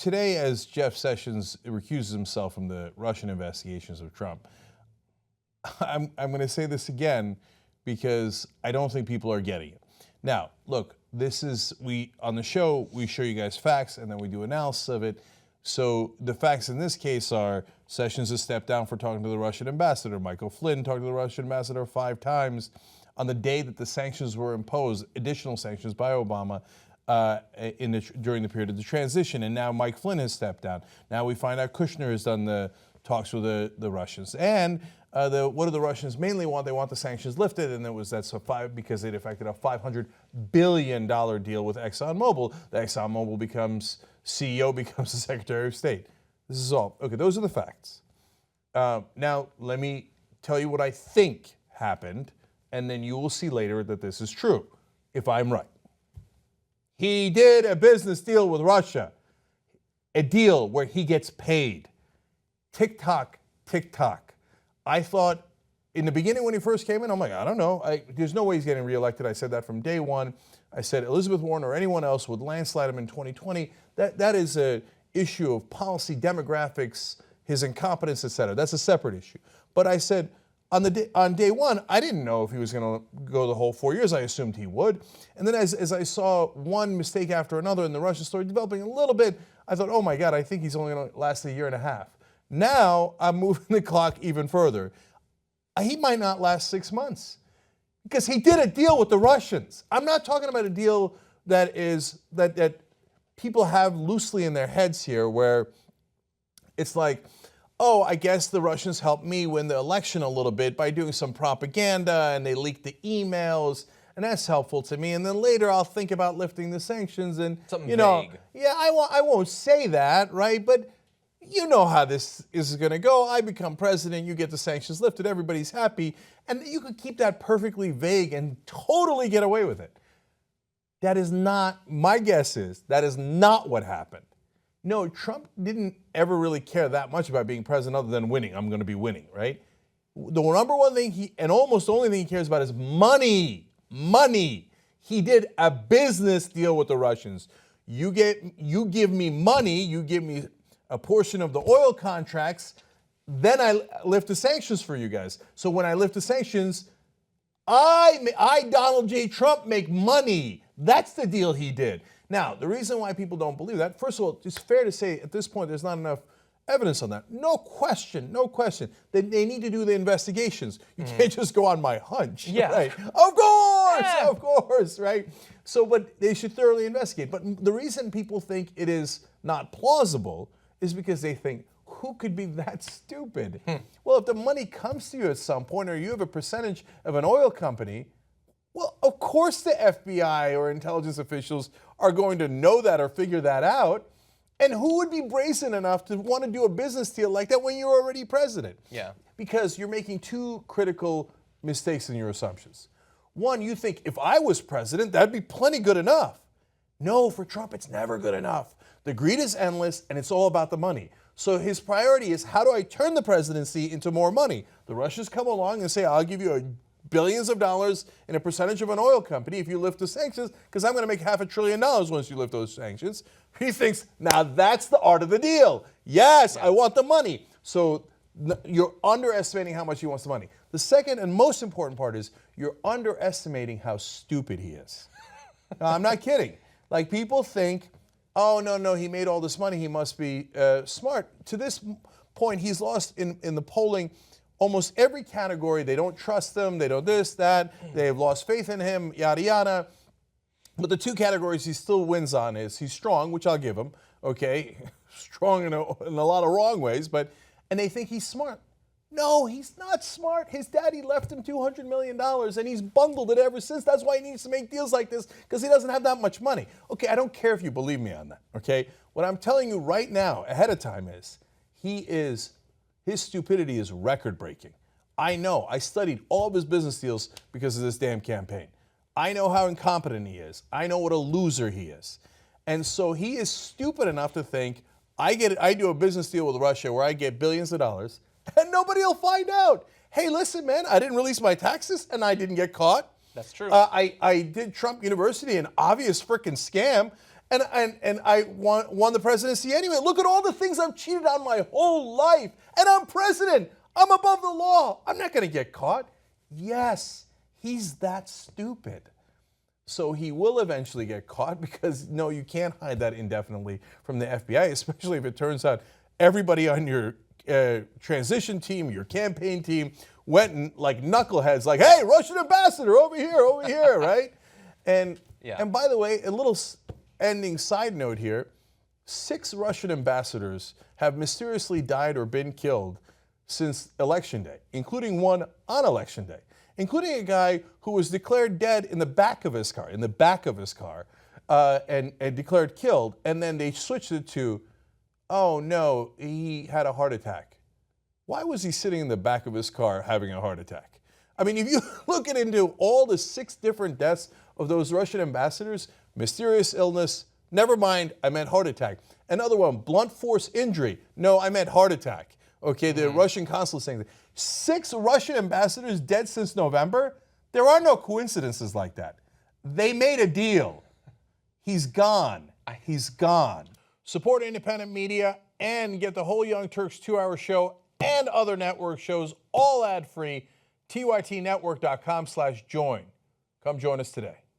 today, as Jeff Sessions recuses himself from the Russian investigations of Trump, I'm going to say this again because I don't think people are getting it. Now, look, on the show, we show you guys facts and then we do analysis of it. So the facts in this case are Sessions has stepped down for talking to the Russian ambassador. Michael Flynn talked to the Russian ambassador 5 times on the day that the sanctions were imposed, additional sanctions by Obama during the period of the transition. And now Mike Flynn has stepped down. Now we find out Kushner has done the talks with the Russians. And what do the Russians mainly want? They want the sanctions lifted, and because it affected a $500 billion deal with ExxonMobil. The ExxonMobil CEO becomes the Secretary of State. This is all. Okay, those are the facts. Now, let me tell you what I think happened, and then you will see later that this is true, if I'm right. He did a business deal with Russia, a deal where he gets paid. Tick-tock, tick-tock. I thought in the beginning when he first came in, I'm like, I don't know. There's no way he's getting reelected. I said that from day one. I said Elizabeth Warren or anyone else would landslide him in 2020. That is an issue of policy, demographics, his incompetence, et cetera. That's a separate issue. But I said on day one, I didn't know if he was going to go the whole 4 years. I assumed he would. And then as I saw one mistake after another in the Russia story developing a little bit, I thought, oh my God, I think he's only going to last a year and a half. Now I'm moving the clock even further. He might not last 6 months because he did a deal with the Russians. I'm not talking about a deal that people have loosely in their heads here where it's like, oh, I guess the Russians helped me win the election a little bit by doing some propaganda and they leaked the emails and that's helpful to me. And then later I'll think about lifting the sanctions and, something vague. Yeah, I won't say that, right? But you know how this is going to go. I become president, you get the sanctions lifted, everybody's happy. And you could keep that perfectly vague and totally get away with it. That is not, my guess is, that is not what happened. No, Trump didn't ever really care that much about being president other than winning. I'm going to be winning, right? The number one thing and almost the only thing he cares about is money. Money. He did a business deal with the Russians. You give me money, you give me a portion of the oil contracts, then I lift the sanctions for you guys. So when I lift the sanctions, I Donald J. Trump, make money. That's the deal he did. Now, the reason why people don't believe that, first of all, it's fair to say at this point there's not enough evidence on that. No question. They need to do the investigations. You can't just go on my hunch. Yeah. Right? Of course, right? So, but they should thoroughly investigate. But the reason people think it is not plausible is because they think, who could be that stupid? Well, if the money comes to you at some point or you have a percentage of an oil company, well, of course the FBI or intelligence officials are going to know that or figure that out. And who would be brazen enough to want to do a business deal like that when you're already president? Yeah. Because you're making two critical mistakes in your assumptions. One, you think if I was president, that'd be plenty good enough. No, for Trump, it's never good enough. The greed is endless and it's all about the money. So his priority is, how do I turn the presidency into more money? The Russians come along and say, I'll give you billions of dollars in a percentage of an oil company if you lift the sanctions, because I'm going to make $500 billion once you lift those sanctions. He thinks, now that's the art of the deal. Yes, I want the money. So you're underestimating how much he wants the money. The second and most important part is you're underestimating how stupid he is. No, I'm not kidding. Like, people think, oh, no, he made all this money, he must be smart. To this point, he's lost in the polling almost every category. They don't trust him, they don't this, that, they've lost faith in him, yada, yada. But the two categories he still wins on is he's strong, which I'll give him, okay? Strong in a lot of wrong ways, and they think he's smart. No, he's not smart. His daddy left him $200 million and he's bungled it ever since. That's why he needs to make deals like this, because he doesn't have that much money. Okay, I don't care if you believe me on that, okay? What I'm telling you right now, ahead of time, is his stupidity is record-breaking. I know. I studied all of his business deals because of this damn campaign. I know how incompetent he is. I know what a loser he is. And so he is stupid enough to think, I do a business deal with Russia where I get billions of dollars, and nobody will find out. Hey, listen, man, I didn't release my taxes, and I didn't get caught. That's true. I did Trump University, an obvious frickin' scam, And I won the presidency anyway. Look at all the things I've cheated on my whole life. And I'm president. I'm above the law. I'm not going to get caught. Yes, he's that stupid. So he will eventually get caught because, no, you can't hide that indefinitely from the FBI, especially if it turns out everybody on your transition team, your campaign team, went and like knuckleheads, like, hey, Russian ambassador, over here, right? And by the way, a little ending side note here, 6 Russian ambassadors have mysteriously died or been killed since Election Day, including one on Election Day, including a guy who was declared dead in the back of his car, and declared killed, and then they switched it to, oh no, he had a heart attack. Why was he sitting in the back of his car having a heart attack? I mean, if you look into all the 6 different deaths of those Russian ambassadors, mysterious illness, never mind, I meant heart attack. Another one, blunt force injury. No, I meant heart attack. Okay, the Russian consul saying that. 6 Russian ambassadors dead since November? There are no coincidences like that. They made a deal. He's gone. He's gone. Support independent media and get the whole Young Turks 2-hour show and other network shows all ad-free. TYTnetwork.com/join. Come join us today.